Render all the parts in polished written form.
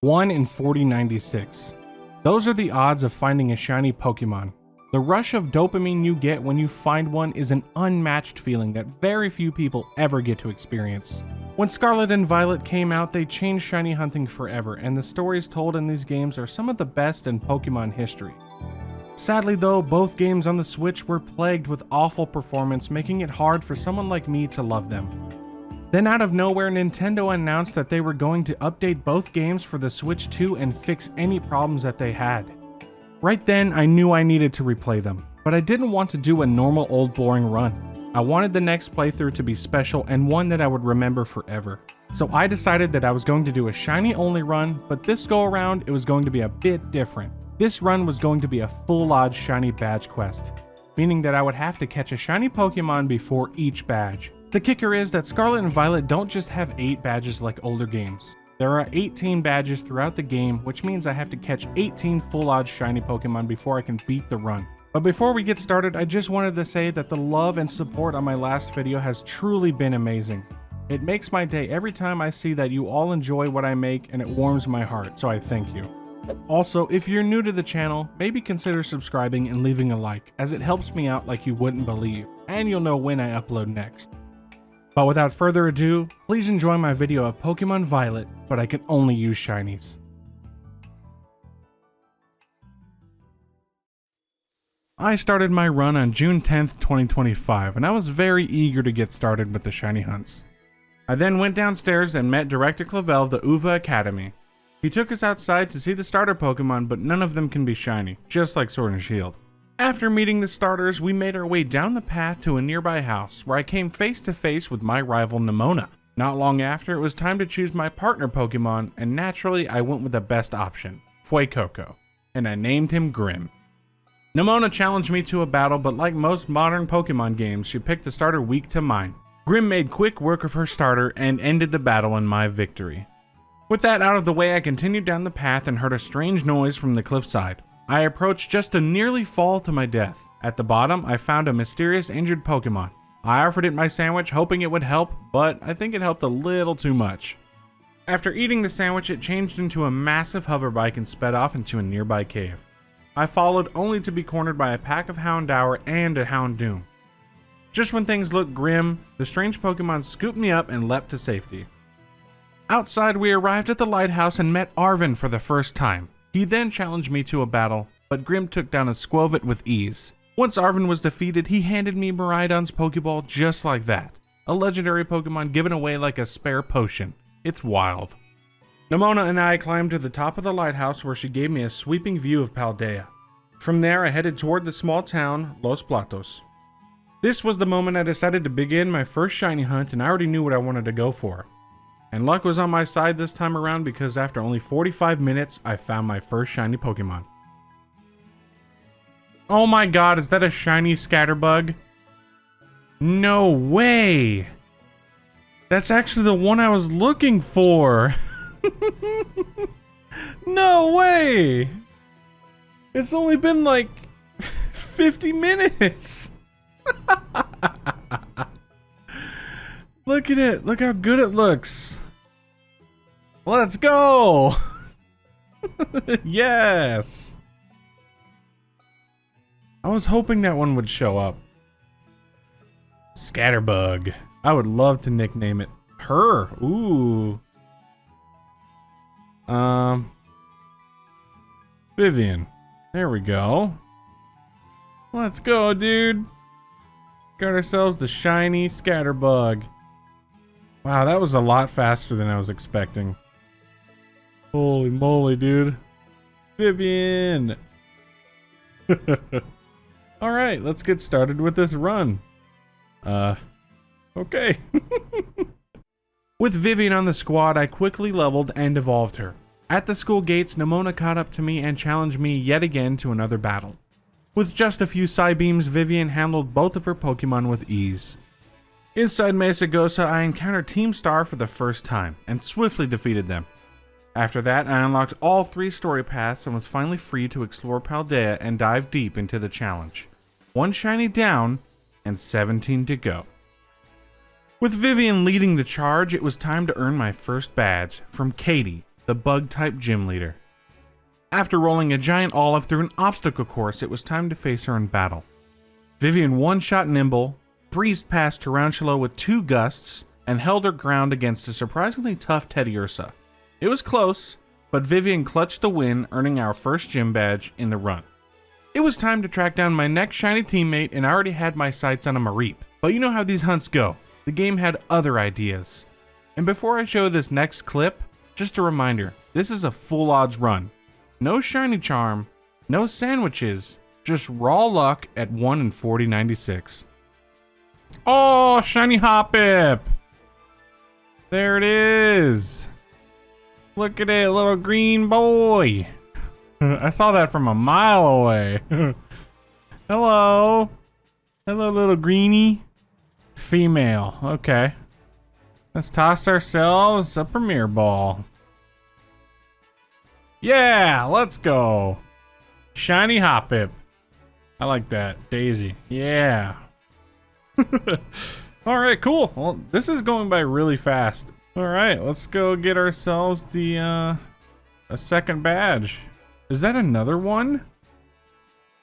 1 in 4096. Those are the odds of finding a shiny Pokemon. The rush of dopamine you get when you find one is an unmatched feeling that very few people ever get to experience. When Scarlet and Violet came out, they changed shiny hunting forever, and the stories told in these games are some of the best in Pokemon history. Sadly though, both games on the Switch were plagued with awful performance, making it hard for someone like me to love them. Then out of nowhere, Nintendo announced that they were going to update both games for the Switch 2 and fix any problems that they had. Right then, I knew I needed to replay them, but I didn't want to do a normal old boring run. I wanted the next playthrough to be special and one that I would remember forever. So I decided that I was going to do a shiny only run, but this go around it was going to be a bit different. This run was going to be a full Odds Shiny badge quest, meaning that I would have to catch a shiny Pokemon before each badge. The kicker is that Scarlet and Violet don't just have 8 badges like older games. There are 18 badges throughout the game, which means I have to catch 18 full Odds Shiny Pokemon before I can beat the run. But before we get started, I just wanted to say that the love and support on my last video has truly been amazing. It makes my day every time I see that you all enjoy what I make, and it warms my heart, so I thank you. Also, if you're new to the channel, maybe consider subscribing and leaving a like, as it helps me out like you wouldn't believe, and you'll know when I upload next. But without further ado, please enjoy my video of Pokemon Violet, but I can only use shinies. I started my run on June 10th, 2025, and I was very eager to get started with the shiny hunts. I then went downstairs and met Director Clavel of the UVA Academy. He took us outside to see the starter Pokemon, but none of them can be shiny, just like Sword and Shield. After meeting the starters, we made our way down the path to a nearby house, where I came face to face with my rival Nemona. Not long after, it was time to choose my partner Pokemon, and naturally I went with the best option, Fuecoco, and I named him Grim. Nemona challenged me to a battle, but like most modern Pokemon games, she picked a starter weak to mine. Grim made quick work of her starter and ended the battle in my victory. With that out of the way, I continued down the path and heard a strange noise from the cliffside. I approached just to nearly fall to my death. At the bottom, I found a mysterious injured Pokemon. I offered it my sandwich, hoping it would help, but I think it helped a little too much. After eating the sandwich, it changed into a massive hover bike and sped off into a nearby cave. I followed, only to be cornered by a pack of Houndour and a Houndoom. Just when things looked grim, the strange Pokemon scooped me up and leapt to safety. Outside, we arrived at the lighthouse and met Arven for the first time. He then challenged me to a battle, but Grim took down a Squovit with ease. Once Arven was defeated, he handed me Miraidon's Pokeball just like that. A legendary Pokemon given away like a spare potion. It's wild. Nemona and I climbed to the top of the lighthouse, where she gave me a sweeping view of Paldea. From there, I headed toward the small town, Los Platos. This was the moment I decided to begin my first shiny hunt, and I already knew what I wanted to go for. And luck was on my side this time around, because after only 45 minutes, I found my first shiny Pokemon. Oh my god, is that a shiny Scatterbug? No way! That's actually the one I was looking for! No way! It's only been like 50 minutes! Look at it. Look how good it looks. Let's go. Yes. I was hoping that one would show up. Scatterbug. I would love to nickname it her. Ooh. Vivian. There we go. Let's go, dude. Got ourselves the shiny Scatterbug. Wow, that was a lot faster than I was expecting. Holy moly, dude. Vivian! Alright, let's get started with this run. Okay. With Vivian on the squad, I quickly leveled and evolved her. At the school gates, Nemona caught up to me and challenged me yet again to another battle. With just a few Psybeams, Vivian handled both of her Pokemon with ease. Inside Mesa Gosa, I encountered Team Star for the first time, and swiftly defeated them. After that, I unlocked all 3 story paths and was finally free to explore Paldea and dive deep into the challenge. 1 shiny down, and 17 to go. With Vivian leading the charge, it was time to earn my first badge from Katie, the bug-type gym leader. After rolling a giant olive through an obstacle course, it was time to face her in battle. Vivian one-shot Nimble, breezed past Tarantula with 2 gusts, and held her ground against a surprisingly tough Teddiursa. It was close, but Vivian clutched the win, earning our first gym badge in the run. It was time to track down my next shiny teammate, and I already had my sights on a Mareep. But you know how these hunts go. The game had other ideas. And before I show this next clip, just a reminder, this is a full odds run. No shiny charm, no sandwiches, just raw luck at 1 in 4096. Oh, shiny Hoppip! There it is! Look at it, little green boy! I saw that from a mile away. Hello! Hello, little greenie. Female, okay. Let's toss ourselves a Premier Ball. Yeah, let's go. Shiny Hoppip. I like that. Daisy. Yeah. Alright, cool. Well, this is going by really fast. Alright, let's go get ourselves the, a second badge. Is that another one?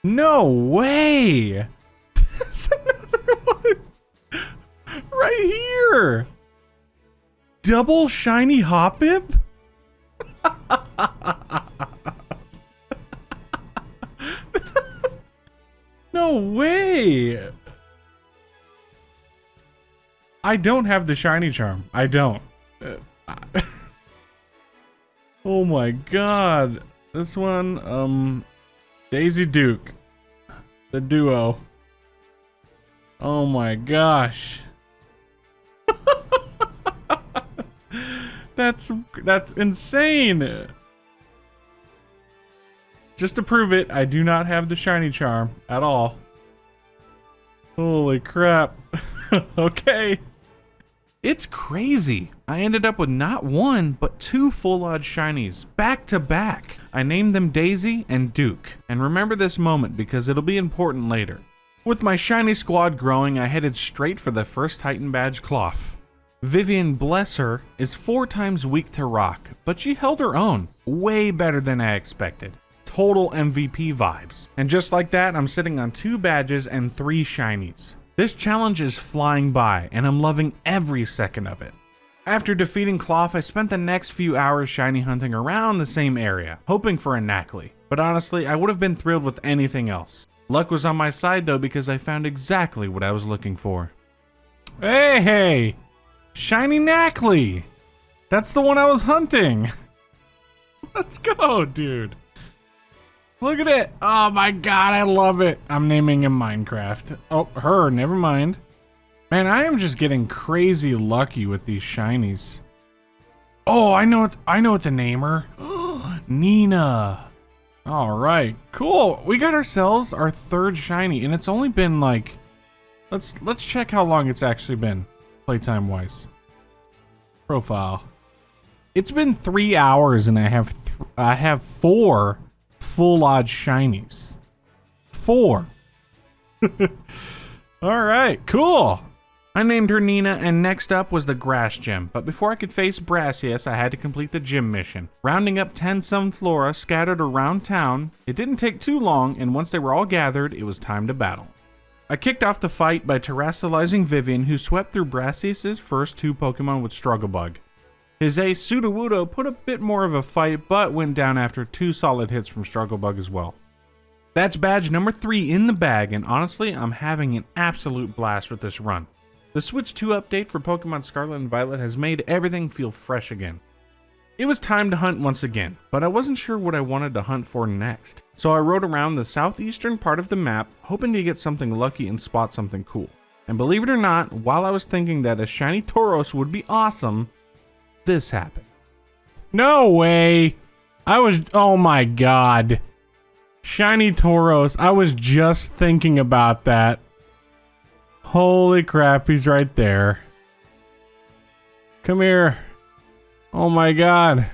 No way! That's another one! Right here! Double shiny Hoppip? No way! I don't have the shiny charm. I don't. Oh my god. This one, Daisy Duke. The duo. Oh my gosh. That's insane. Just to prove it, I do not have the shiny charm at all. Holy crap. Okay. It's crazy. I ended up with not 1, but 2 full odds shinies, back to back. I named them Daisy and Duke, and remember this moment because it'll be important later. With my shiny squad growing, I headed straight for the first Titan badge cloth. Vivian, bless her, is 4 times weak to rock, but she held her own, way better than I expected. Total MVP vibes. And just like that, I'm sitting on 2 badges and 3 shinies. This challenge is flying by, and I'm loving every second of it. After defeating Cloth, I spent the next few hours shiny hunting around the same area, hoping for a Knackley. But honestly, I would have been thrilled with anything else. Luck was on my side though, because I found exactly what I was looking for. Hey! Shiny Knackley! That's the one I was hunting! Let's go, dude! Look at it! Oh my god, I love it! I'm naming him Minecraft. Oh, her, never mind. Man, I am just getting crazy lucky with these shinies. Oh, I know what to name her. Nina. Alright, cool. We got ourselves our 3rd shiny, and it's only been like... Let's check how long it's actually been, playtime wise. Profile. It's been 3 hours and I have 4 full odds shinies. 4. Alright, cool. I named her Nina, and next up was the grass gym, but before I could face Brassius, I had to complete the gym mission. Rounding up 10 Sunflora scattered around town, it didn't take too long, and once they were all gathered, it was time to battle. I kicked off the fight by terrestrializing Vivian, who swept through Brassius' first 2 Pokemon with Struggle Bug. His ace Sudowoodo put a bit more of a fight, but went down after 2 solid hits from Struggle Bug as well. That's badge number 3 in the bag, and honestly, I'm having an absolute blast with this run. The Switch 2 update for Pokemon Scarlet and Violet has made everything feel fresh again. It was time to hunt once again, but I wasn't sure what I wanted to hunt for next. So I rode around the southeastern part of the map, hoping to get something lucky and spot something cool. And believe it or not, while I was thinking that a shiny Tauros would be awesome, this happened. No way! Oh my god. Shiny Tauros, I was just thinking about that. Holy crap, he's right there. Come here. Oh my god.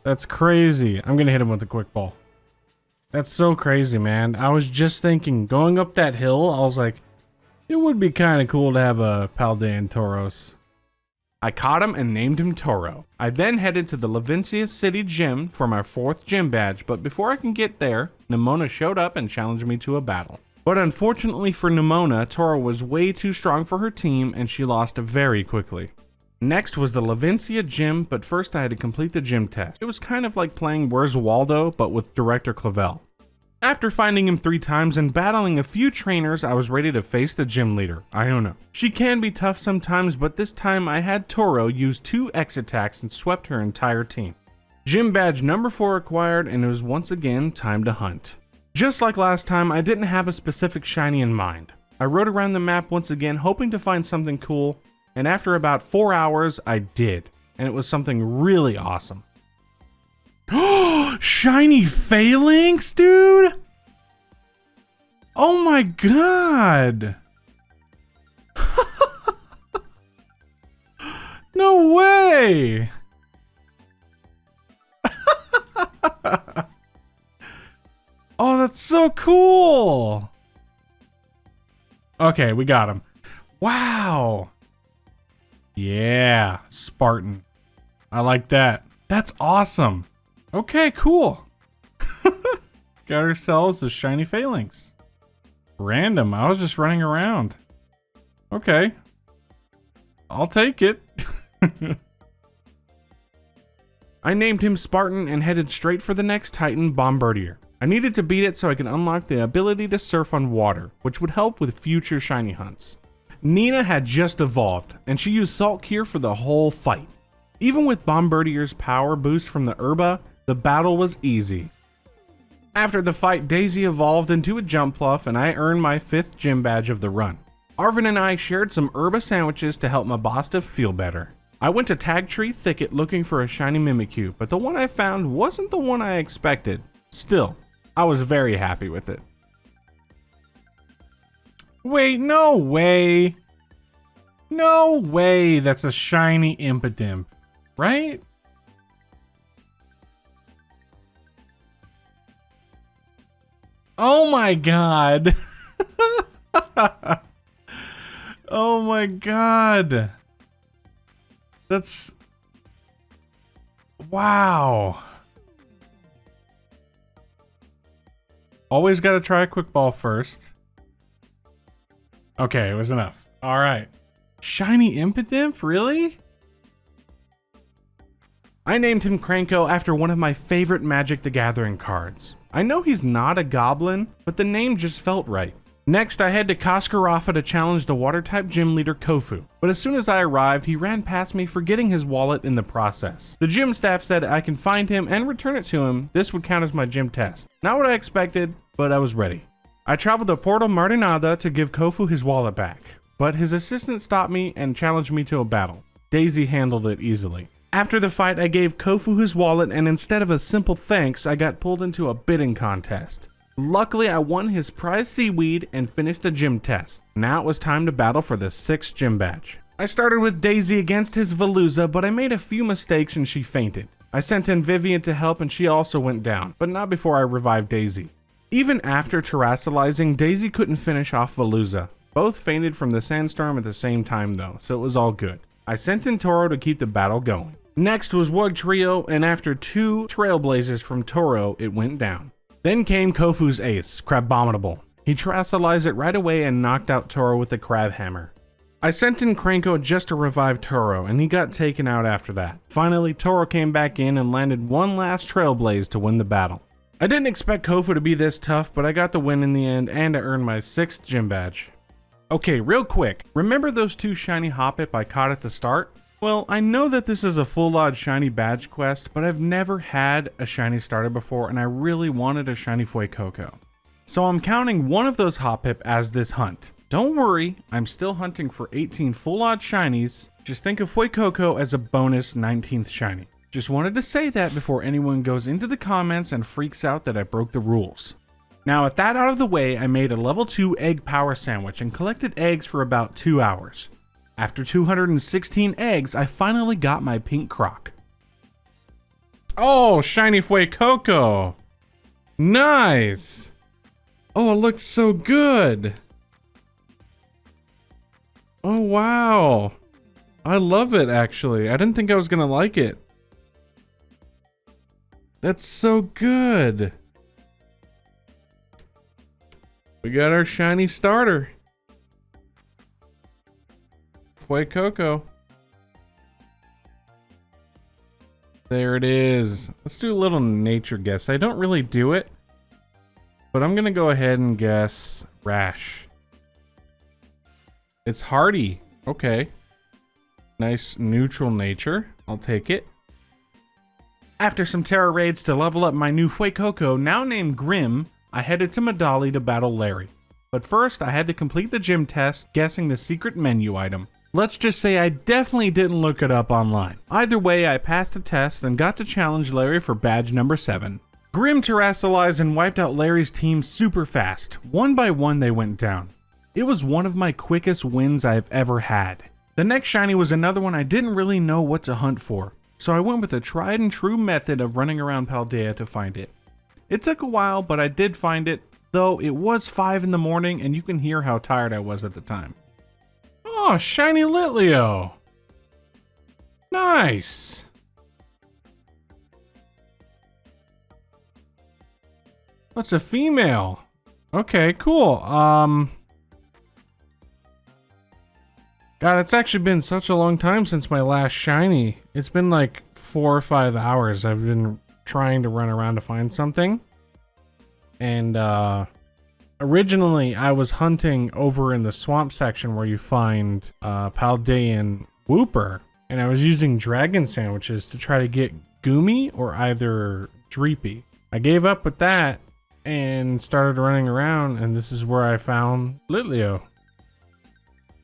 That's crazy. I'm gonna hit him with a quick ball. That's so crazy, man. I was just thinking, going up that hill, I was like, it would be kind of cool to have a Paldean Tauros. I caught him and named him Toro. I then headed to the Levencia City gym for my 4th gym badge, but before I can get there, Nimona showed up and challenged me to a battle. But unfortunately for Nimona, Toro was way too strong for her team and she lost very quickly. Next was the Levencia gym, but first I had to complete the gym test. It was kind of like playing Where's Waldo, but with Director Clavel. After finding him 3 times and battling a few trainers, I was ready to face the gym leader, Iona. She can be tough sometimes, but this time I had Toro use 2 X attacks and swept her entire team. Gym badge number 4 acquired, and it was once again time to hunt. Just like last time, I didn't have a specific shiny in mind. I rode around the map once again hoping to find something cool, and after about 4 hours, I did, and it was something really awesome. Shiny Phalanx, dude! Oh my god! No way! Oh, that's so cool! Okay, we got him. Wow! Yeah, Spartan. I like that. That's awesome. Okay, cool. Got ourselves a shiny Phalanx. Random, I was just running around. Okay. I'll take it. I named him Spartan and headed straight for the next Titan, Bombardier. I needed to beat it so I could unlock the ability to surf on water, which would help with future shiny hunts. Nina had just evolved, and she used Salt Cure for the whole fight. Even with Bombardier's power boost from the Herba, the battle was easy. After the fight, Daisy evolved into a Jumpluff, and I earned my 5th gym badge of the run. Arvin and I shared some Herba sandwiches to help my Basta feel better. I went to Tag Tree Thicket looking for a shiny Mimikyu, but the one I found wasn't the one I expected. Still, I was very happy with it. Wait, no way. No way that's a shiny Impidimp, right? Oh my god. Oh my god. That's... Wow. Always gotta try a quick ball first. Okay, it was enough. Alright. Shiny Impidimp? Really? I named him Cranko after one of my favorite Magic the Gathering cards. I know he's not a goblin, but the name just felt right. Next, I head to Kaskarafa to challenge the Water-type gym leader Kofu, but as soon as I arrived, he ran past me forgetting his wallet in the process. The gym staff said I can find him and return it to him. This would count as my gym test. Not what I expected, but I was ready. I traveled to Porto Martinada to give Kofu his wallet back, but his assistant stopped me and challenged me to a battle. Daisy handled it easily. After the fight, I gave Kofu his wallet, and instead of a simple thanks, I got pulled into a bidding contest. Luckily, I won his prize seaweed and finished the gym test. Now it was time to battle for the 6th gym badge. I started with Daisy against his Veluza, but I made a few mistakes and she fainted. I sent in Vivian to help and she also went down, but not before I revived Daisy. Even after terrasilizing, Daisy couldn't finish off Veluza. Both fainted from the sandstorm at the same time though, so it was all good. I sent in Toro to keep the battle going. Next was Wug Trio, and after 2 Trailblazers from Toro, it went down. Then came Kofu's ace, Crabominable. He terrasilized it right away and knocked out Toro with a Crab Hammer. I sent in Cranko just to revive Toro, and he got taken out after that. Finally, Toro came back in and landed one last Trailblaze to win the battle. I didn't expect Kofu to be this tough, but I got the win in the end, and I earned my 6th gym badge. Okay, real quick, remember those 2 shiny Hoppip I caught at the start? Well, I know that this is a full odd shiny badge quest, but I've never had a shiny starter before and I really wanted a shiny Fuecoco. So I'm counting one of those Hoppip as this hunt. Don't worry, I'm still hunting for 18 full odd shinies. Just think of Fuecoco as a bonus 19th shiny. Just wanted to say that before anyone goes into the comments and freaks out that I broke the rules. Now with that out of the way, I made a level 2 egg power sandwich and collected eggs for about 2 hours. After 216 eggs, I finally got my pink croc. Oh, shiny Fuecoco! Nice! Oh, it looks so good! Oh, wow! I love it, actually. I didn't think I was gonna like it. That's so good. We got our shiny starter. Fuecoco. There it is. Let's do a little nature guess. I don't really do it, but I'm gonna go ahead and guess Rash. It's hardy. Okay. Nice neutral nature. I'll take it. After some Terra raids to level up my new Fuecoco, now named Grim, I headed to Medali to battle Larry. But first, I had to complete the gym test, guessing the secret menu item. Let's just say I definitely didn't look it up online. Either way, I passed the test and got to challenge Larry for badge number 7. Grim terrestrialized and wiped out Larry's team super fast. One by one they went down. It was one of my quickest wins I've ever had. The next shiny was another one I didn't really know what to hunt for, so I went with a tried and true method of running around Paldea to find it. It took a while, but I did find it, though it was 5 in the morning and you can hear how tired I was at the time. Oh, shiny Litleo! Nice! What's a female? Okay, cool. God, it's actually been such a long time since my last shiny. It's been like 4 or 5 hours. I've been trying to run around to find something. And, originally I was hunting over in the swamp section where you find, Paldean Wooper. And I was using dragon sandwiches to try to get Goomy or either Dreepy. I gave up with that and started running around, and this is where I found Litleo.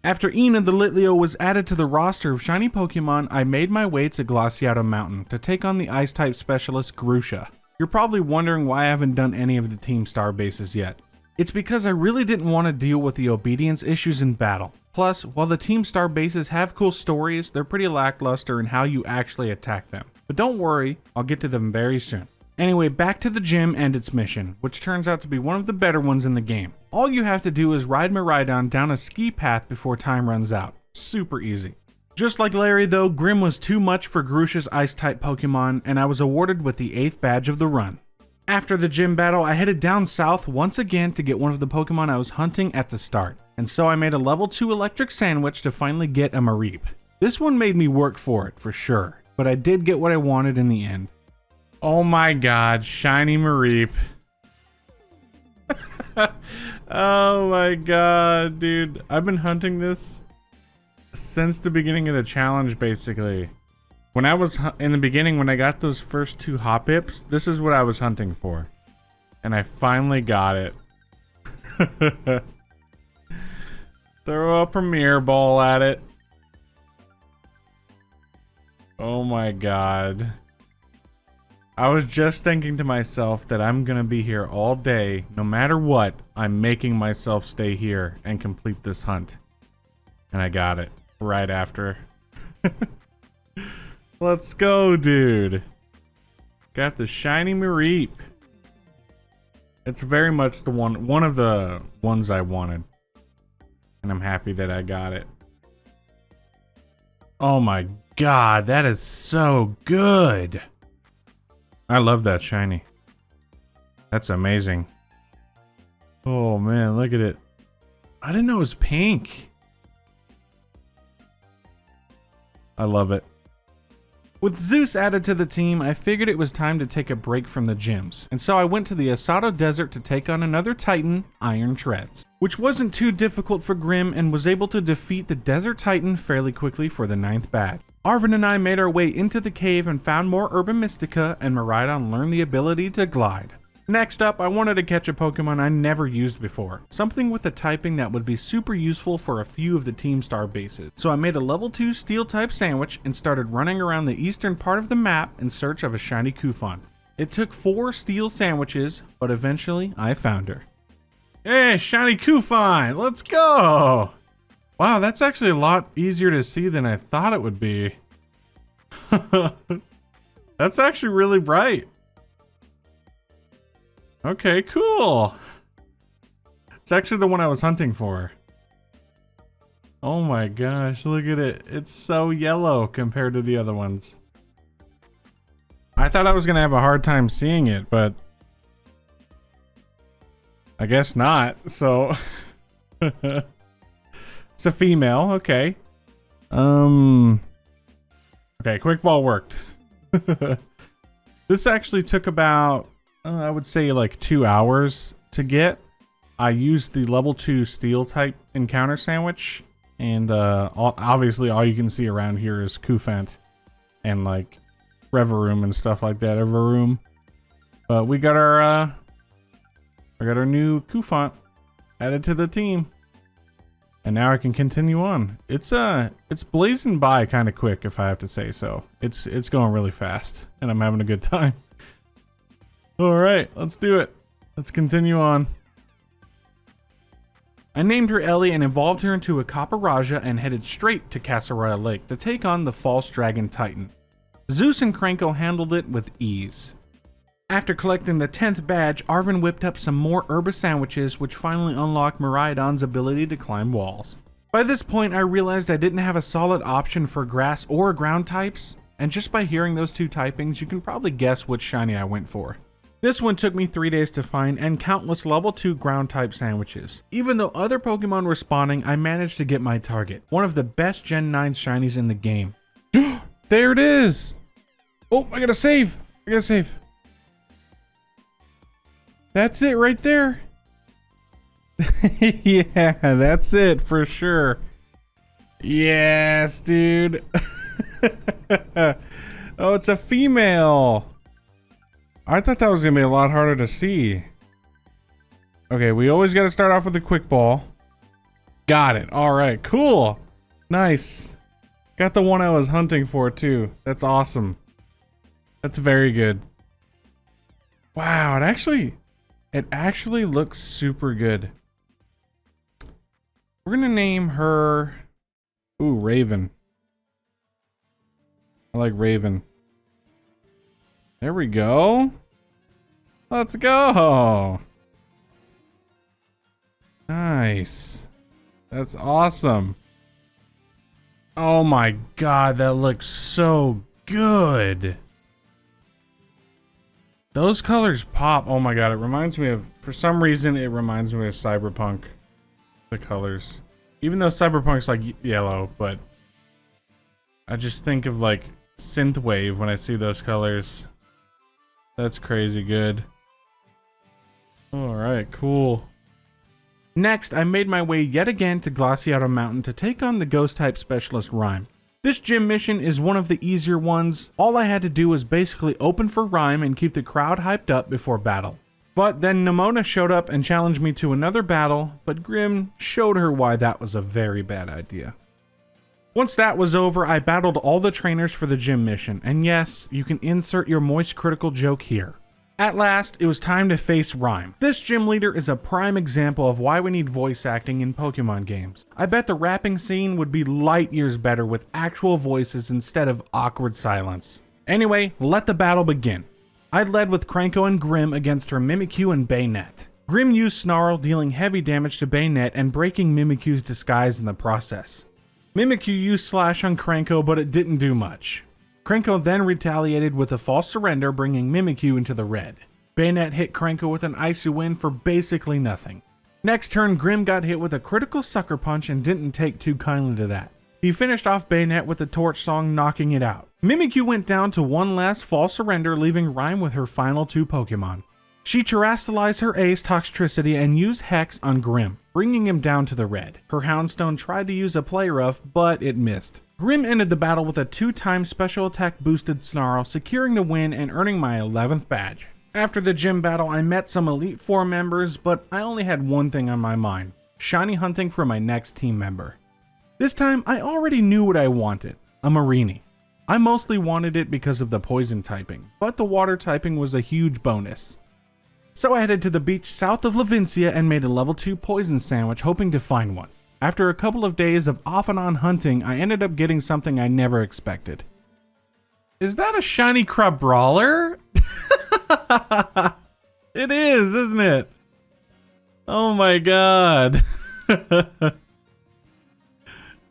After Ina the Litleo was added to the roster of shiny Pokemon, I made my way to Glaciato Mountain to take on the Ice-type specialist Grusha. You're probably wondering why I haven't done any of the Team Star bases yet. It's because I really didn't want to deal with the obedience issues in battle. Plus, while the Team Star bases have cool stories, they're pretty lackluster in how you actually attack them. But don't worry, I'll get to them very soon. Anyway, back to the gym and its mission, which turns out to be one of the better ones in the game. All you have to do is ride Miraidon down a ski path before time runs out. Super easy. Just like Larry though, Grim was too much for Grusha's Ice-type Pokemon, and I was awarded with the 8th badge of the run. After the gym battle, I headed down south once again to get one of the Pokemon I was hunting at the start, and so I made a level 2 electric sandwich to finally get a Mareep. This one made me work for it, for sure, but I did get what I wanted in the end. Oh my god, shiny Mareep. Oh my god, dude. I've been hunting this since the beginning of the challenge, basically. When I was in the beginning, when I got those first 2 Hoppips, this is what I was hunting for. And I finally got it. Throw a Premier Ball at it. Oh my god. I was just thinking to myself that I'm gonna be here all day. No matter what, I'm making myself stay here and complete this hunt. And I got it right after. Let's go, dude. Got the shiny Mareep. It's very much the one of the ones I wanted. And I'm happy that I got it. Oh my god, that is so good. I love that shiny. That's amazing. Oh man, look at it. I didn't know it was pink. I love it. With Zeus added to the team, I figured it was time to take a break from the gyms, and so I went to the Asado Desert to take on another Titan, Iron Treads, which wasn't too difficult for Grim and was able to defeat the Desert Titan fairly quickly for the 9th badge. Arvin and I made our way into the cave and found more Urban Mystica, and Miraidon learned the ability to glide. Next up, I wanted to catch a Pokemon I never used before, something with a typing that would be super useful for a few of the Team Star bases. So I made a level 2 Steel-type sandwich and started running around the eastern part of the map in search of a shiny Kufon. It took 4 Steel sandwiches, but eventually I found her. Hey, shiny Kufon! Let's go! Wow, that's actually a lot easier to see than I thought it would be. That's actually really bright. Okay, cool. It's actually the one I was hunting for. Oh my gosh, look at it. It's so yellow compared to the other ones. I thought I was gonna have a hard time seeing it, but I guess not. So it's a female, okay. Okay, quick ball worked. This actually took about, I would say like 2 hours to get. I used the level 2 steel type encounter sandwich, and obviously all you can see around here is Kufant and like Reverum and stuff like that. Everroom. But we got our new Kufant added to the team. And now I can continue on. It's blazing by kind of quick, if I have to say so. It's going really fast, and I'm having a good time. All right, let's do it. Let's continue on. I named her Ellie and evolved her into a Copperajah and headed straight to Casseroya Lake to take on the False Dragon Titan. Zeus and Kranko handled it with ease. After collecting the 10th badge, Arven whipped up some more herba sandwiches, which finally unlocked Miraidon's ability to climb walls. By this point, I realized I didn't have a solid option for grass or ground types, and just by hearing those two typings, you can probably guess which shiny I went for. This one took me 3 days to find and countless level 2 ground type sandwiches. Even though other Pokemon were spawning, I managed to get my target, one of the best Gen 9 shinies in the game. There it is! Oh, I gotta save! That's it right there. Yeah, that's it for sure. Yes, dude. Oh, it's a female. I thought that was gonna be a lot harder to see. Okay, we always gotta start off with a quick ball. Got it. All right, cool. Nice. Got the one I was hunting for too. That's awesome. That's very good. Wow, it actually looks super good. We're gonna name her, ooh, Raven. I like Raven. There we go. Let's go. Nice. That's awesome. Oh my god, that looks so good. Those colors pop. Oh my god, it reminds me of, for some reason, it reminds me of Cyberpunk. The colors. Even though Cyberpunk's like yellow, but I just think of like synthwave when I see those colors. That's crazy good. Alright, cool. Next, I made my way yet again to Glaciato Mountain to take on the ghost type specialist Rhyme. This gym mission is one of the easier ones. All I had to do was basically open for Rhyme and keep the crowd hyped up before battle. But then Nimona showed up and challenged me to another battle, but Grim showed her why that was a very bad idea. Once that was over, I battled all the trainers for the gym mission, and yes, you can insert your moist critical joke here. At last, it was time to face Rhyme. This gym leader is a prime example of why we need voice acting in Pokemon games. I bet the rapping scene would be light years better with actual voices instead of awkward silence. Anyway, let the battle begin. I led with Kranko and Grim against her Mimikyu and Baynet. Grim used Snarl, dealing heavy damage to Baynet and breaking Mimikyu's disguise in the process. Mimikyu used Slash on Kranko, but it didn't do much. Kranko then retaliated with a false surrender, bringing Mimikyu into the red. Baynet hit Kranko with an Icy Wind for basically nothing. Next turn, Grim got hit with a critical Sucker Punch and didn't take too kindly to that. He finished off Baynet with the Torch Song, knocking it out. Mimikyu went down to one last false surrender, leaving Rhyme with her final 2 Pokemon. She terrestrialized her ace Toxtricity and used Hex on Grim, bringing him down to the red. Her Houndstone tried to use a Play Rough, but it missed. Grim ended the battle with a 2-time special attack boosted Snarl, securing the win and earning my 11th badge. After the gym battle, I met some Elite Four members, but I only had one thing on my mind: shiny hunting for my next team member. This time, I already knew what I wanted: a Mareanie. I mostly wanted it because of the poison typing, but the water typing was a huge bonus. So I headed to the beach south of Levincia and made a level 2 poison sandwich, hoping to find one. After a couple of days of off and on hunting, I ended up getting something I never expected. Is that a shiny Crabrawler? It is, isn't it? Oh my god.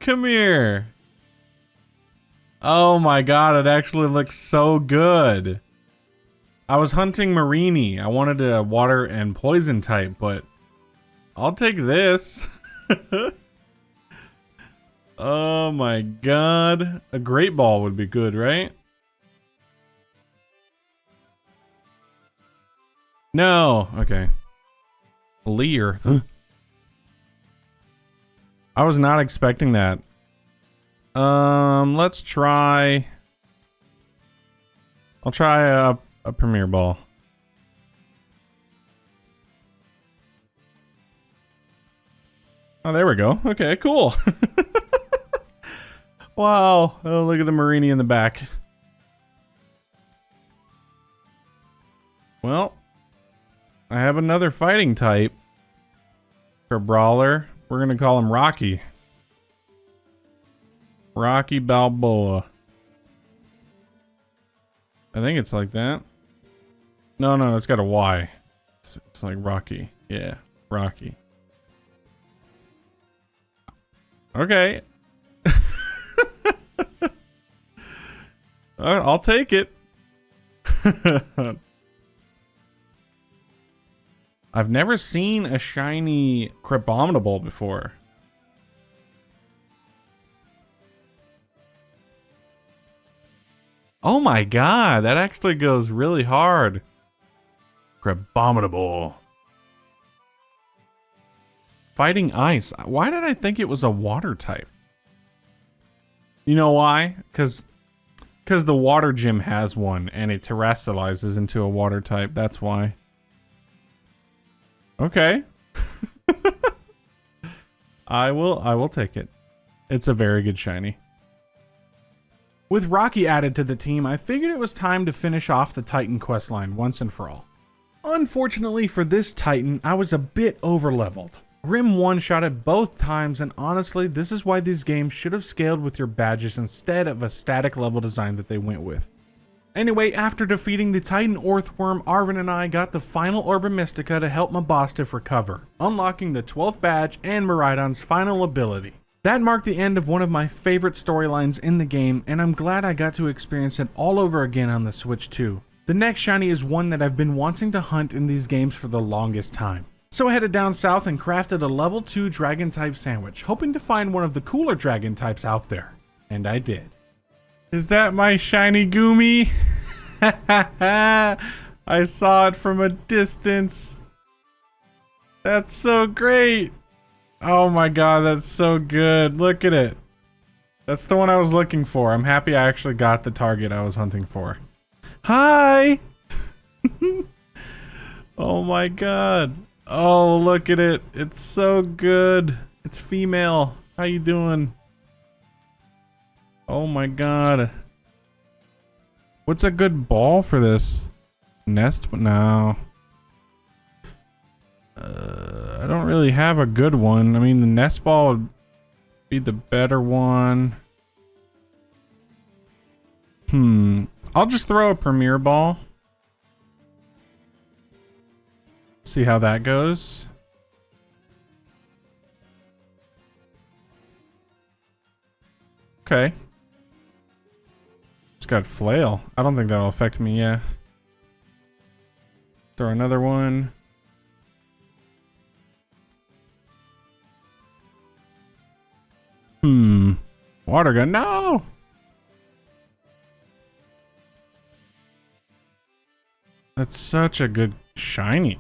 Come here. Oh my god, it actually looks so good. I was hunting Marini. I wanted a water and poison type, but I'll take this. Oh my god. A great ball would be good, right? No. Okay. Leer. I was not expecting that. Let's try. I'll try a Premier Ball. Oh, there we go. Okay, cool. Wow. Oh, look at the Marini in the back. Well, I have another fighting type for Brawler. We're going to call him Rocky. Rocky Balboa. I think it's like that. No, it's got a Y. It's like Rocky. Yeah, Rocky. Okay. I'll take it. I've never seen a shiny Crabominable before. Oh my god, that actually goes really hard. Crabominable. Fighting Ice. Why did I think it was a water type? You know why? Because the water gym has one and it terrestrializes into a water type. That's why. Okay. I will take it. It's a very good shiny. With Rocky added to the team, I figured it was time to finish off the Titan questline once and for all. Unfortunately for this Titan, I was a bit overleveled. Grim one-shotted both times, and honestly, this is why these games should have scaled with your badges instead of a static level design that they went with. Anyway, after defeating the Titan Earthworm, Arvin and I got the final Orb of Mystica to help Mabostiff recover, unlocking the 12th badge and Miraidon's final ability. That marked the end of one of my favorite storylines in the game, and I'm glad I got to experience it all over again on the Switch too. The next shiny is one that I've been wanting to hunt in these games for the longest time. So I headed down south and crafted a level 2 dragon type sandwich, hoping to find one of the cooler dragon types out there. And I did. Is that my shiny Goomy? I saw it from a distance. That's so great. Oh my god, that's so good. Look at it. That's the one I was looking for. I'm happy I actually got the target I was hunting for. Hi! Oh my god. Oh, look at it. It's so good. It's female. How you doing? Oh my god. What's a good ball for this? Nest? No. I don't really have a good one. I mean, the nest ball would be the better one. I'll just throw a Premier Ball. See how that goes. Okay. It's got Flail. I don't think that'll affect me, yeah. Throw another one. Water gun. No! That's such a good shiny.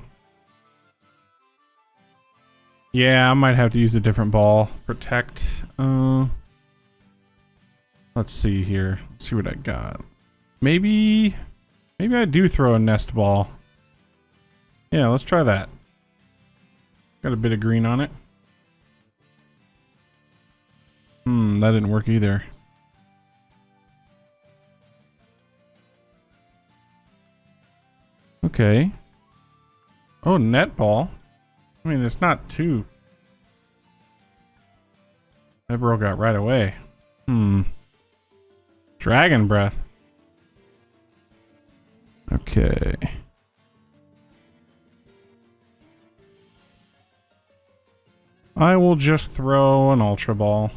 Yeah, I might have to use a different ball. Protect. Let's see here. Let's see what I got. Maybe I do throw a nest ball. Yeah, let's try that. Got a bit of green on it. That didn't work either. Okay. Oh, net ball. I mean, it's not too... That broke out right away. Dragon breath. Okay. I will just throw an Ultra Ball.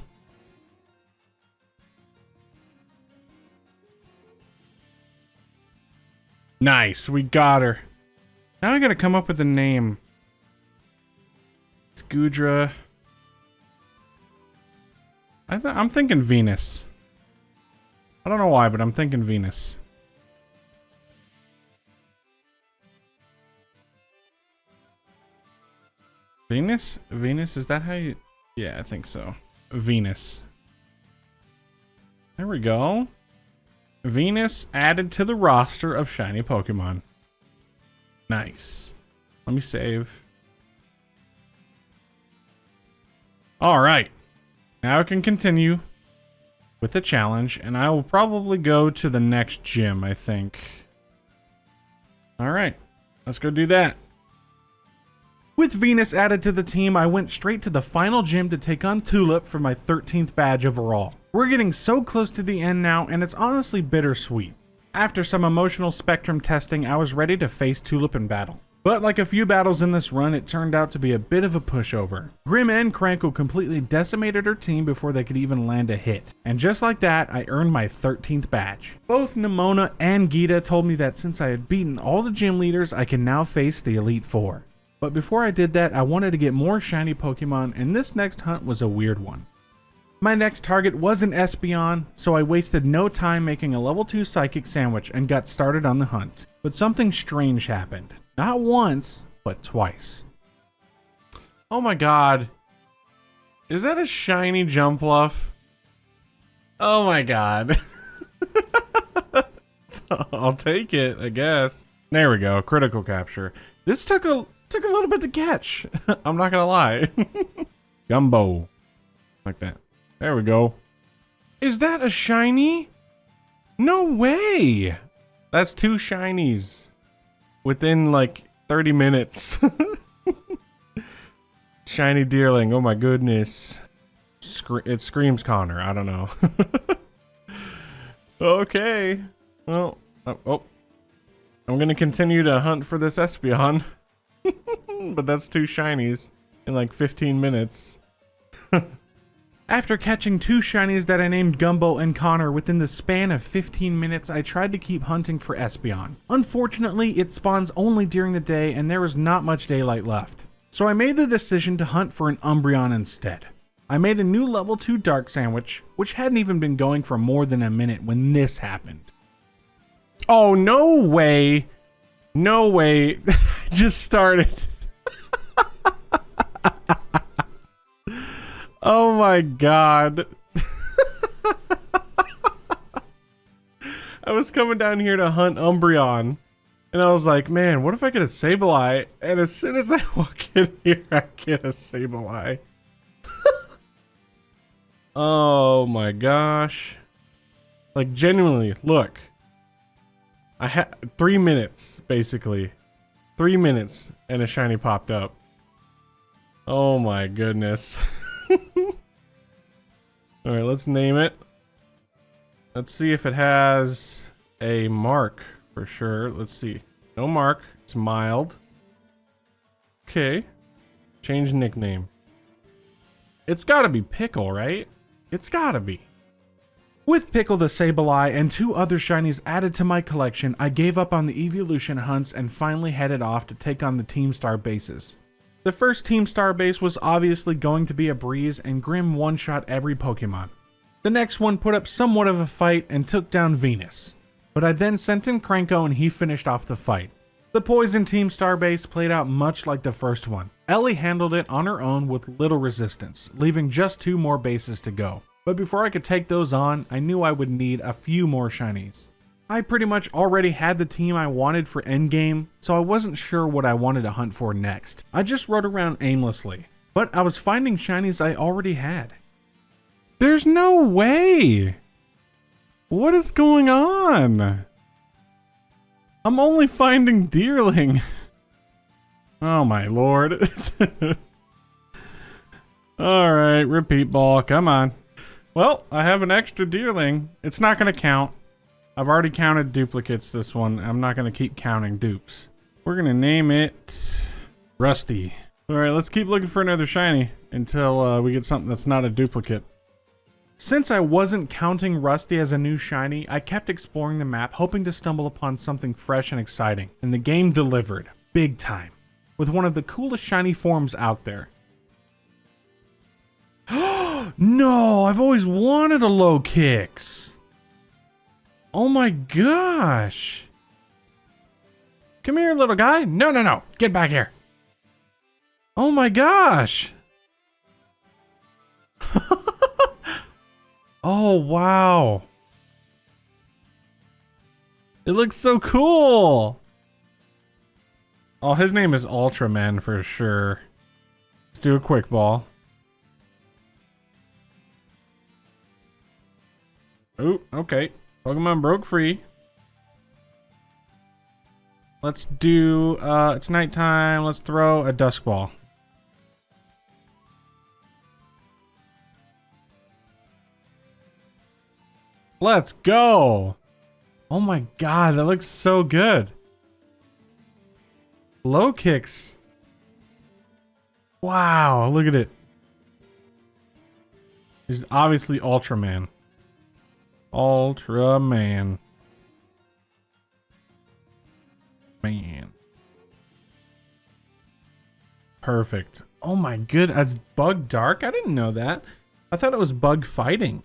Nice, we got her. Now I gotta come up with a name. Scoodra. I'm thinking Venus. I don't know why, but I'm thinking Venus. Venus? Venus, is that how you... Yeah, I think so. Venus. There we go. Venus added to the roster of shiny Pokemon. Nice. Let me save. Alright. Now I can continue with the challenge, and I will probably go to the next gym, I think. Alright. Let's go do that. With Venus added to the team, I went straight to the final gym to take on Tulip for my 13th badge overall. We're getting so close to the end now, and it's honestly bittersweet. After some emotional spectrum testing, I was ready to face Tulip in battle. But like a few battles in this run, it turned out to be a bit of a pushover. Grim and Crankle completely decimated her team before they could even land a hit. And just like that, I earned my 13th badge. Both Nimona and Geeta told me that since I had beaten all the gym leaders, I can now face the Elite Four. But before I did that, I wanted to get more shiny Pokemon, and this next hunt was a weird one. My next target was an Espeon, so I wasted no time making a level 2 Psychic Sandwich and got started on the hunt. But something strange happened. Not once, but twice. Oh my god. Is that a shiny Jumpluff? Oh my god. I'll take it, I guess. There we go, critical capture. This took a little bit to catch. I'm not gonna lie. Gumbo. Like that. There we go. Is that a shiny? No way! That's 2 shinies. Within like 30 minutes. Shiny Deerling, oh my goodness. It screams Connor, I don't know. Okay. Well, oh. I'm gonna continue to hunt for this Espeon. But that's 2 shinies in like 15 minutes. After catching 2 shinies that I named Gumbo and Connor within the span of 15 minutes, I tried to keep hunting for Espeon. Unfortunately, it spawns only during the day and there was not much daylight left. So I made the decision to hunt for an Umbreon instead. I made a new level 2 Dark Sandwich, which hadn't even been going for more than a minute when this happened. Oh, no way! No way! Just started. Oh my god. I was coming down here to hunt Umbreon. And I was like, man, what if I get a Sableye? And as soon as I walk in here, I get a Sableye. Oh my gosh. Like, genuinely, look. I had 3 minutes, basically. 3 minutes, and a shiny popped up. Oh my goodness. Alright, let's name it. Let's see if it has a mark for sure. Let's see. No mark. It's mild. Okay. Change nickname. It's gotta be Pickle, right? It's gotta be. With Pickle the Sableye and 2 other shinies added to my collection, I gave up on the evolution hunts and finally headed off to take on the Team Star bases. The first Team Star base was obviously going to be a breeze, and Grim one-shot every Pokemon. The next one put up somewhat of a fight and took down Venus. But I then sent in Cranko and he finished off the fight. The Poison Team Star base played out much like the first one. Ellie handled it on her own with little resistance, leaving just 2 more bases to go. But before I could take those on, I knew I would need a few more shinies. I pretty much already had the team I wanted for endgame, so I wasn't sure what I wanted to hunt for next. I just rode around aimlessly, but I was finding shinies I already had. There's no way! What is going on? I'm only finding Deerling. Oh my lord. Alright, repeat ball, come on. Well, I have an extra Deerling. It's not gonna count. I've already counted duplicates this one. I'm not going to keep counting dupes. We're going to name it Rusty. Alright, let's keep looking for another shiny until we get something that's not a duplicate. Since I wasn't counting Rusty as a new shiny, I kept exploring the map, hoping to stumble upon something fresh and exciting, and the game delivered, big time, with one of the coolest shiny forms out there. No, I've always wanted a low kicks. Oh my gosh. Come here, little guy. No. Get back here. Oh my gosh. Oh, wow. It looks so cool. Oh, his name is Ultraman for sure. Let's do a quick ball. Oh, okay. Pokemon broke free. Let's do, it's nighttime. Let's throw a dusk ball. Let's go. Oh my god, that looks so good. Low kicks. Wow, look at it. He's obviously Ultraman. Ultraman. Man. Perfect. Oh my good. That's bug dark? I didn't know that. I thought it was bug fighting.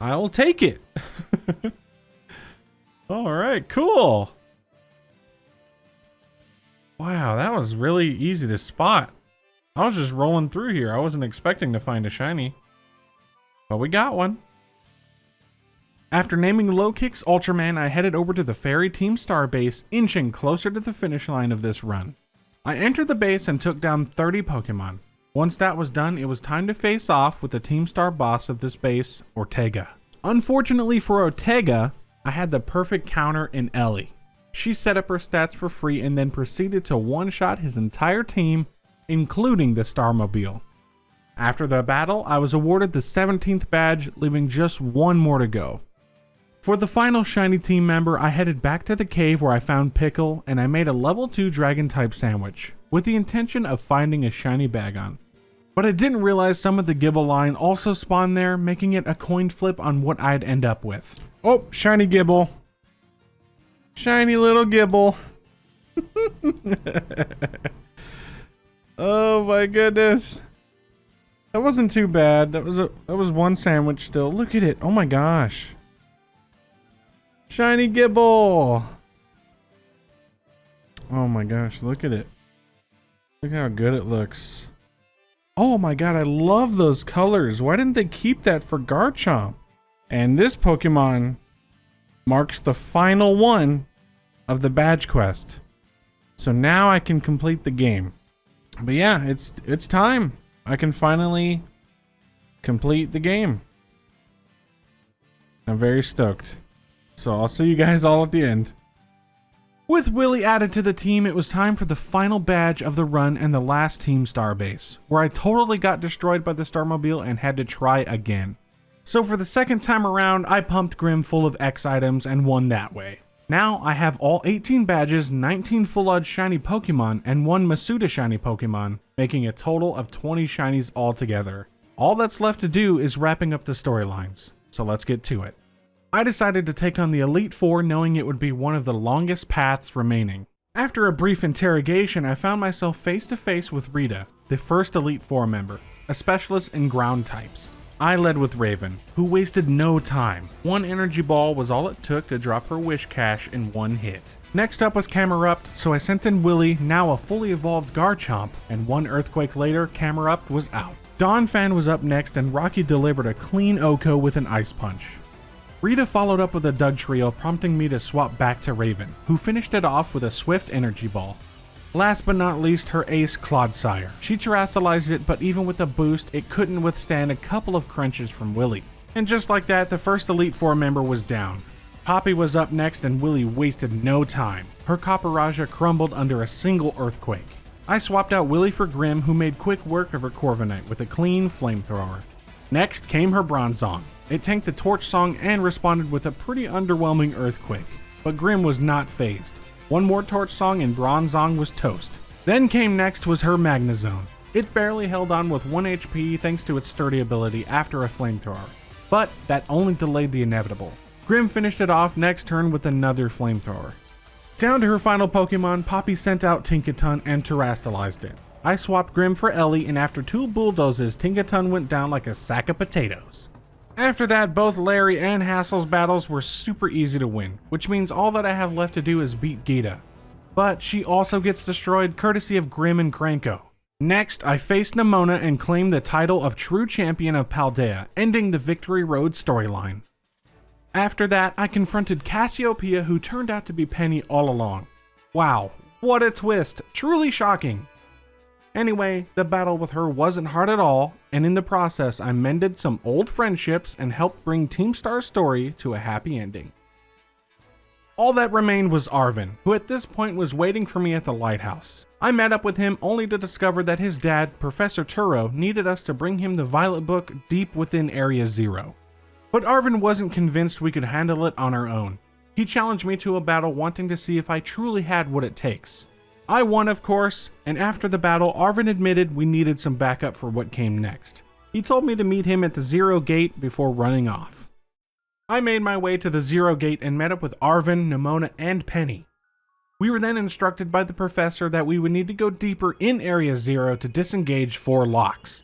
I'll take it. All right, cool. Wow, that was really easy to spot. I was just rolling through here. I wasn't expecting to find a shiny. But we got one. After naming Low Kicks Ultraman, I headed over to the Fairy Team Star base, inching closer to the finish line of this run. I entered the base and took down 30 Pokemon. Once that was done, it was time to face off with the Team Star boss of this base, Ortega. Unfortunately for Ortega, I had the perfect counter in Ellie. She set up her stats for free and then proceeded to one-shot his entire team, including the Starmobile. After the battle, I was awarded the 17th badge, leaving just one more to go. For the final shiny team member, I headed back to the cave where I found Pickle, and I made a level 2 dragon-type sandwich, with the intention of finding a shiny Bagon. But I didn't realize some of the Gibble line also spawned there, making it a coin flip on what I'd end up with. Oh, shiny Gibble. Shiny little Gibble. Oh my goodness. That wasn't too bad. That was one sandwich still. Look at it. Oh my gosh. Shiny Gibble. Oh my gosh, look at it. Look how good it looks. Oh my god, I love those colors. Why didn't they keep that for Garchomp? And this Pokemon marks the final one of the badge quest. So now I can complete the game. But yeah, it's time. I can finally complete the game. I'm very stoked. So I'll see you guys all at the end. With Willy added to the team, it was time for the final badge of the run and the last Team Star base, where I totally got destroyed by the Starmobile and had to try again. So for the second time around, I pumped Grim full of X items and won that way. Now I have all 18 badges, 19 full Odds Shiny Pokémon, and 1 Masuda Shiny Pokémon, making a total of 20 shinies altogether. All that's left to do is wrapping up the storylines, so let's get to it. I decided to take on the Elite Four, knowing it would be one of the longest paths remaining. After a brief interrogation, I found myself face to face with Rita, the first Elite Four member, a specialist in ground types. I led with Raven, who wasted no time. 1 energy ball was all it took to drop her wish cache in 1 hit. Next up was Camerupt, so I sent in Willy, now a fully evolved Garchomp, and 1 earthquake later, Camerupt was out. Donphan was up next, and Rocky delivered a clean Oko with an Ice Punch. Rita followed up with a Dugtrio, prompting me to swap back to Raven, who finished it off with a swift energy ball. Last but not least, her ace Clodsire. She terrestrialized it, but even with a boost, it couldn't withstand a couple of crunches from Willy. And just like that, the first Elite Four member was down. Poppy was up next, and Willy wasted no time. Her Copperajah crumbled under a single earthquake. I swapped out Willy for Grim, who made quick work of her Corviknight with a clean flamethrower. Next came her Bronzong. It tanked the Torch Song and responded with a pretty underwhelming earthquake, but Grim was not phased. 1 more Torch Song and Bronzong was toast. Then came next was her Magnezone. It barely held on with 1 HP thanks to its sturdy ability after a flamethrower, but that only delayed the inevitable. Grim finished it off next turn with another flamethrower. Down to her final Pokemon, Poppy sent out Tinkaton and terastallized it. I swapped Grim for Ellie, and after 2 bulldozes, Tinkaton went down like a sack of potatoes. After that, both Larry and Hassle's battles were super easy to win, which means all that I have left to do is beat Gita. But she also gets destroyed courtesy of Grim and Cranko. Next, I faced Nemona and claimed the title of True Champion of Paldea, ending the Victory Road storyline. After that, I confronted Cassiopeia, who turned out to be Penny all along. Wow, what a twist! Truly shocking! Anyway, the battle with her wasn't hard at all, and in the process I mended some old friendships and helped bring Team Star's story to a happy ending. All that remained was Arvin, who at this point was waiting for me at the lighthouse. I met up with him only to discover that his dad, Professor Turo, needed us to bring him the Violet Book deep within Area 0. But Arvin wasn't convinced we could handle it on our own. He challenged me to a battle wanting to see if I truly had what it takes. I won, of course, and after the battle, Arvin admitted we needed some backup for what came next. He told me to meet him at the 0 gate before running off. I made my way to the 0 gate and met up with Arvin, Nemona, and Penny. We were then instructed by the professor that we would need to go deeper in Area 0 to disengage 4 locks.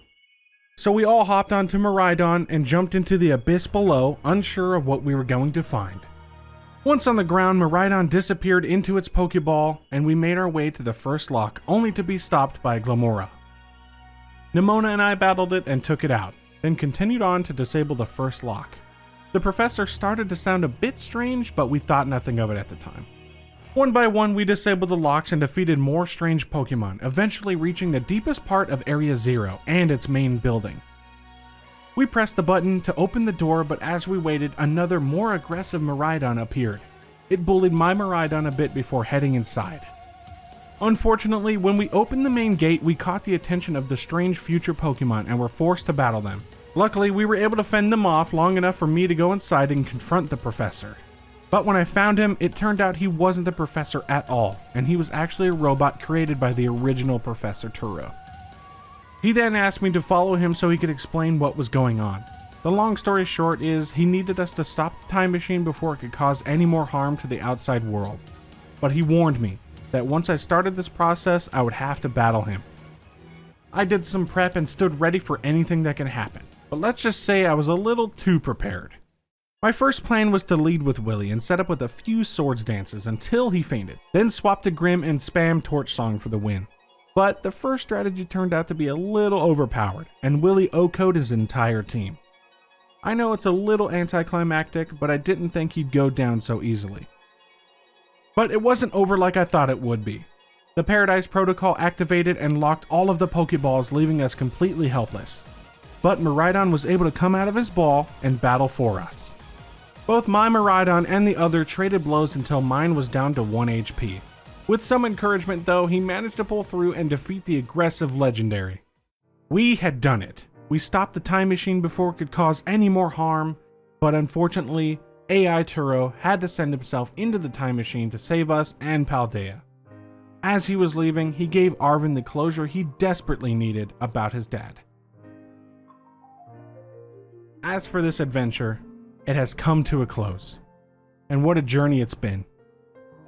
So we all hopped onto Miraidon and jumped into the abyss below, unsure of what we were going to find. Once on the ground, Miraidon disappeared into its Pokeball, and we made our way to the first lock, only to be stopped by Glamora. Nemona and I battled it and took it out, then continued on to disable the first lock. The professor started to sound a bit strange, but we thought nothing of it at the time. One by one, we disabled the locks and defeated more strange Pokemon, eventually reaching the deepest part of Area 0 and its main building. We pressed the button to open the door, but as we waited, another more aggressive Miraidon appeared. It bullied my Miraidon a bit before heading inside. Unfortunately, when we opened the main gate, we caught the attention of the strange future Pokemon and were forced to battle them. Luckily, we were able to fend them off long enough for me to go inside and confront the professor. But when I found him, it turned out he wasn't the professor at all, and he was actually a robot created by the original Professor Turo. He then asked me to follow him so he could explain what was going on. The long story short is, he needed us to stop the time machine before it could cause any more harm to the outside world. But he warned me that once I started this process, I would have to battle him. I did some prep and stood ready for anything that can happen, but let's just say I was a little too prepared. My first plan was to lead with Willy and set up with a few swords dances until he fainted, then swap to Grim and spam Torch Song for the win. But the first strategy turned out to be a little overpowered, and Willy O-code his entire team. I know it's a little anticlimactic, but I didn't think he'd go down so easily. But it wasn't over like I thought it would be. The Paradise Protocol activated and locked all of the Pokeballs, leaving us completely helpless. But Miraidon was able to come out of his ball and battle for us. Both my Miraidon and the other traded blows until mine was down to 1 HP. With some encouragement though, he managed to pull through and defeat the aggressive Legendary. We had done it. We stopped the time machine before it could cause any more harm, but unfortunately, AI Turo had to send himself into the time machine to save us and Paldea. As he was leaving, he gave Arvin the closure he desperately needed about his dad. As for this adventure, it has come to a close. And what a journey it's been.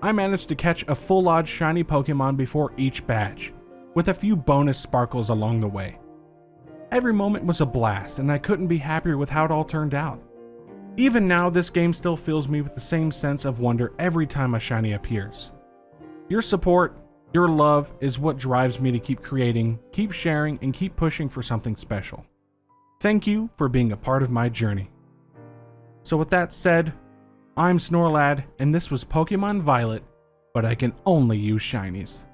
I managed to catch a full Odds Shiny Pokémon before each badge, with a few bonus sparkles along the way. Every moment was a blast, and I couldn't be happier with how it all turned out. Even now, this game still fills me with the same sense of wonder every time a shiny appears. Your support, your love is what drives me to keep creating, keep sharing, and keep pushing for something special. Thank you for being a part of my journey. So with that said, I'm SnorLad, and this was Pokemon Violet, but I can only use shinies.